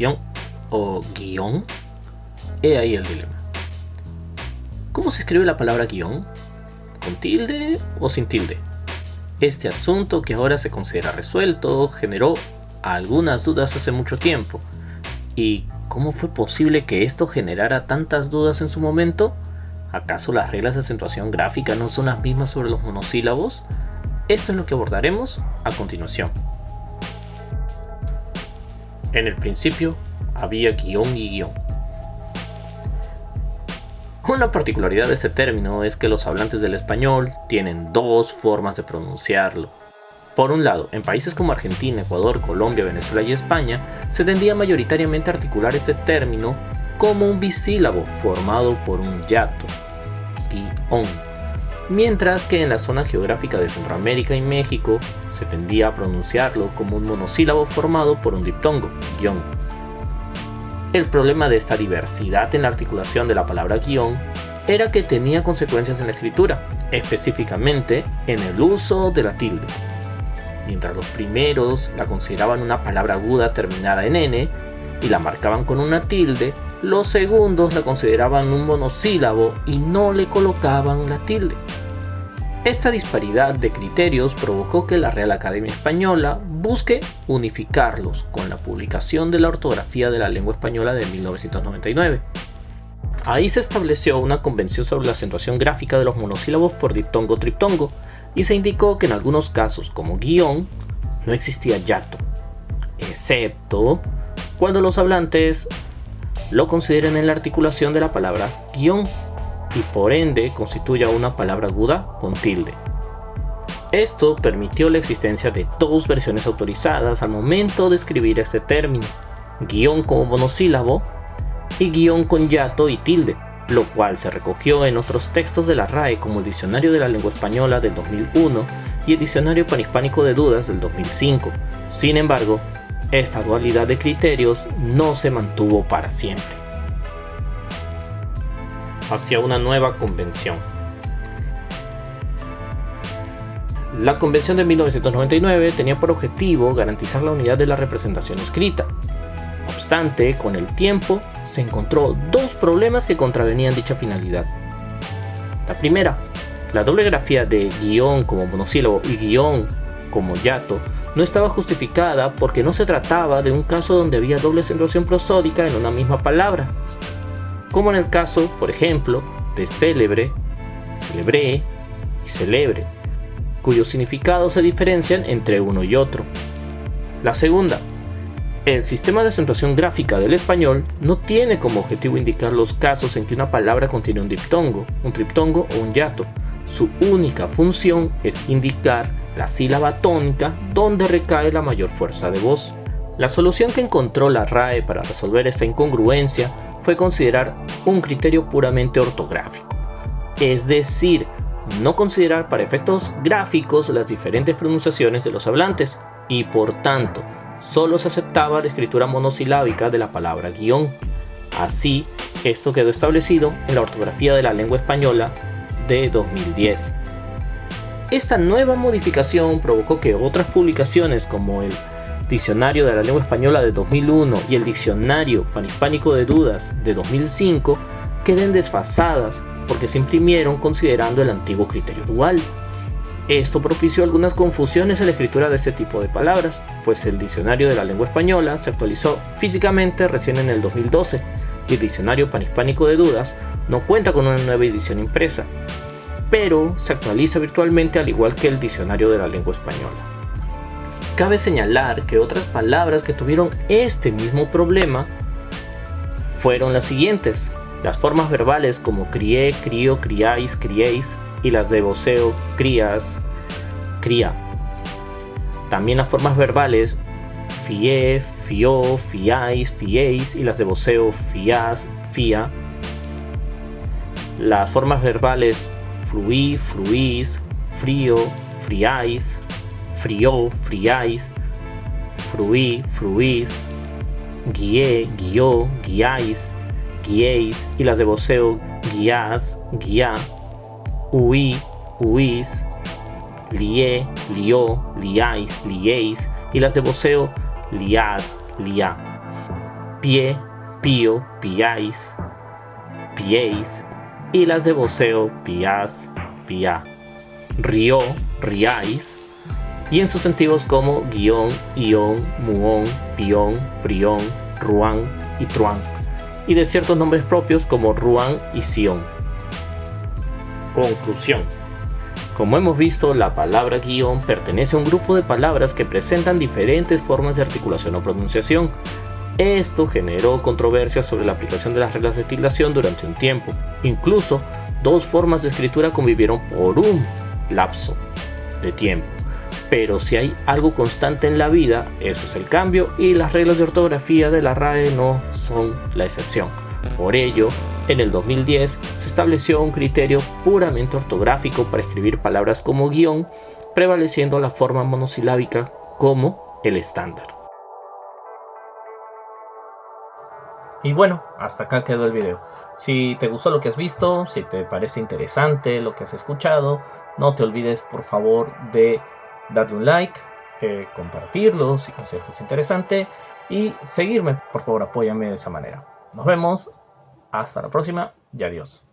guión o guión? He ahí el dilema. ¿Cómo se escribe la palabra guión? ¿Con tilde o sin tilde? Este asunto, que ahora se considera resuelto, generó algunas dudas hace mucho tiempo. ¿Y cómo fue posible que esto generara tantas dudas en su momento? ¿Acaso las reglas de acentuación gráfica no son las mismas sobre los monosílabos? Esto es lo que abordaremos a continuación. En el principio había guión y guión. Una particularidad de este término es que los hablantes del español tienen dos formas de pronunciarlo. Por un lado, en países como Argentina, Ecuador, Colombia, Venezuela y España, se tendía mayoritariamente a articular este término como un bisílabo formado por un hiato, guión, mientras que en la zona geográfica de Centroamérica y México se tendía a pronunciarlo como un monosílabo formado por un diptongo, guión. El problema de esta diversidad en la articulación de la palabra guión era que tenía consecuencias en la escritura, específicamente en el uso de la tilde. Mientras los primeros la consideraban una palabra aguda terminada en n y la marcaban con una tilde, los segundos la consideraban un monosílabo y no le colocaban la tilde. Esta disparidad de criterios provocó que la Real Academia Española busque unificarlos con la publicación de la ortografía de la lengua española de 1999. Ahí se estableció una convención sobre la acentuación gráfica de los monosílabos por diptongo-triptongo y se indicó que en algunos casos, como guión, no existía hiato, excepto cuando los hablantes lo consideren en la articulación de la palabra guión y por ende constituya una palabra aguda con tilde. Esto permitió la existencia de dos versiones autorizadas al momento de escribir este término, guión como monosílabo y guión con hiato y tilde, lo cual se recogió en otros textos de la RAE como el Diccionario de la Lengua Española del 2001 y el Diccionario Panhispánico de Dudas del 2005. Sin embargo, esta dualidad de criterios no se mantuvo para siempre. Hacia una nueva convención. La convención de 1999 tenía por objetivo garantizar la unidad de la representación escrita. No obstante, con el tiempo se encontró dos problemas que contravenían dicha finalidad. La primera, la doble grafía de guión como monosílabo y guión como hiato no estaba justificada porque no se trataba de un caso donde había doble acentuación prosódica en una misma palabra, como en el caso, por ejemplo, de célebre, celebré y celebre, cuyos significados se diferencian entre uno y otro. La segunda, el sistema de acentuación gráfica del español no tiene como objetivo indicar los casos en que una palabra contiene un diptongo, un triptongo o un hiato. Su única función es indicar la sílaba tónica donde recae la mayor fuerza de voz. La solución que encontró la RAE para resolver esta incongruencia fue considerar un criterio puramente ortográfico, es decir, no considerar para efectos gráficos las diferentes pronunciaciones de los hablantes y por tanto solo se aceptaba la escritura monosilábica de la palabra guión. Así, esto quedó establecido en la ortografía de la lengua española de 2010. Esta nueva modificación provocó que otras publicaciones como el Diccionario de la Lengua Española de 2001 y el Diccionario Panhispánico de Dudas de 2005 queden desfasadas porque se imprimieron considerando el antiguo criterio dual. Esto propició algunas confusiones en la escritura de este tipo de palabras, pues el Diccionario de la Lengua Española se actualizó físicamente recién en el 2012 y el Diccionario Panhispánico de Dudas no cuenta con una nueva edición impresa, pero se actualiza virtualmente al igual que el Diccionario de la Lengua Española. Cabe señalar que otras palabras que tuvieron este mismo problema fueron las siguientes: las formas verbales como crié, crío, criáis, criéis y las de voceo crías, cría. También las formas verbales fié, fió, fiáis, fiéis y las de voceo fiás, fía. Las formas verbales fluí, fluís, frío, friáis, frió, friáis, fruí, fruís, guié, guió, guiáis, guiéis y las de voceo guiás, guiá, huí, huís, lié, lió, liáis, liéis y las de voceo liás, liá. pie, pío, piáis, piéis, y las de voceo piás, piá, rió, riáis, y en sustantivos como guión, ión, muón, pión, prión, ruán y truán, y de ciertos nombres propios como ruán y sion. Conclusión. Como hemos visto, la palabra guión pertenece a un grupo de palabras que presentan diferentes formas de articulación o pronunciación. Esto generó controversias sobre la aplicación de las reglas de tildación durante un tiempo. Incluso, dos formas de escritura convivieron por un lapso de tiempo. Pero si hay algo constante en la vida, eso es el cambio, y las reglas de ortografía de la RAE no son la excepción. Por ello, en el 2010 se estableció un criterio puramente ortográfico para escribir palabras como guión, prevaleciendo la forma monosilábica como el estándar. Y bueno, hasta acá quedó el video. Si te gustó lo que has visto, si te parece interesante lo que has escuchado, no te olvides por favor de darle un like, compartirlo si consideras interesante y seguirme. Por favor, apóyame de esa manera. Nos vemos, hasta la próxima y adiós.